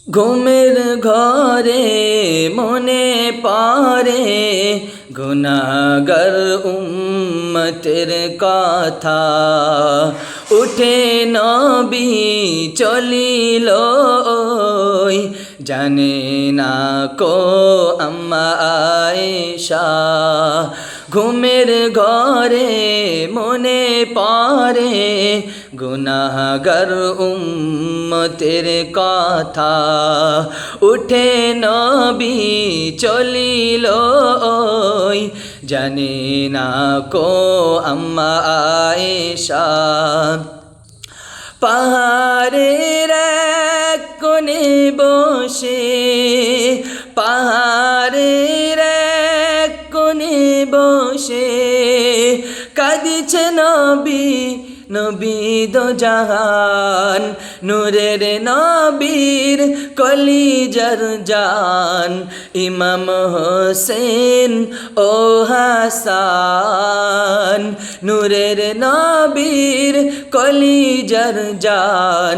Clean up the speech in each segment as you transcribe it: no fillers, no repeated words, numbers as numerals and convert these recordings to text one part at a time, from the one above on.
ঘুমের ঘরে মনে পড়ে গুনাহগার উম্মতের কথা। উঠে নবী চলিল ওই, জানে না কো আম্মা আয়েশা। ঘুমের ঘরে মনে পড়ে গুনাহগার উম্মতের কথা। উঠে নবী চলিল ওই, জানে না কো আম্মা আয়েশা। পাহাড়ের এক কোণে বসে, পাহাড়ের এক কোণে বসে কাঁদিছে নবী, নবী দো জাহান। নূরের নবীর কলিজার জান, ইমাম হোসেন ও হাসান। নূরের নবীর কলিজার জান,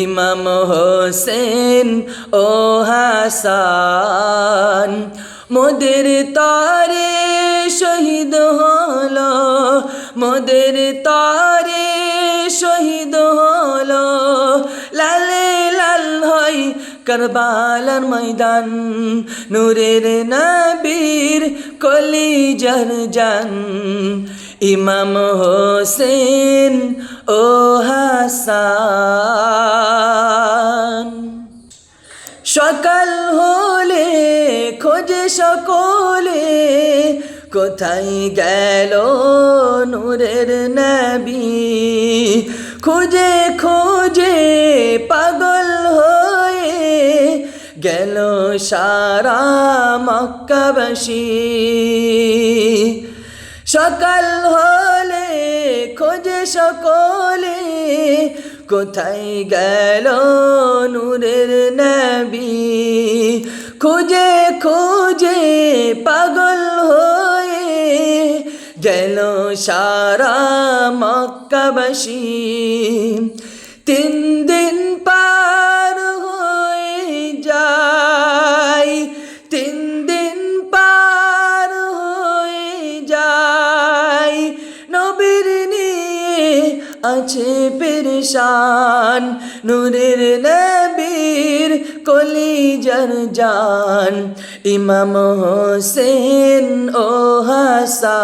ইমাম হোসেন ও হাসান। মোদের তারে শহীদ হলো, মোদের তারে শহীদ হলো, লালে লাল হয় কারবালার ময়দান। নূরের নবীর কলিজার জান, ইমাম হোসেন ও হাসান। সকাল হলে খোঁজে সকলে, কোথায় গেল নূরের নবী। খুঁজে খুঁজে পাগল হয়ে গেল সারা মক্কাবাসী। সকাল হলে খোঁজে সকলে, কোথায় গেল নূরের নবী। খুঁজে খুঁজে পাগল হয়ে গেল সারা মক্কাবাসী। 3 দিন পার হয়ে যায়, 3 দিন পার হয়ে যায়, নবীর নিয়ে আছে পেরেশান। নূরের নবীর কলিজার জান, ইমাম হোসেন ও হাসান।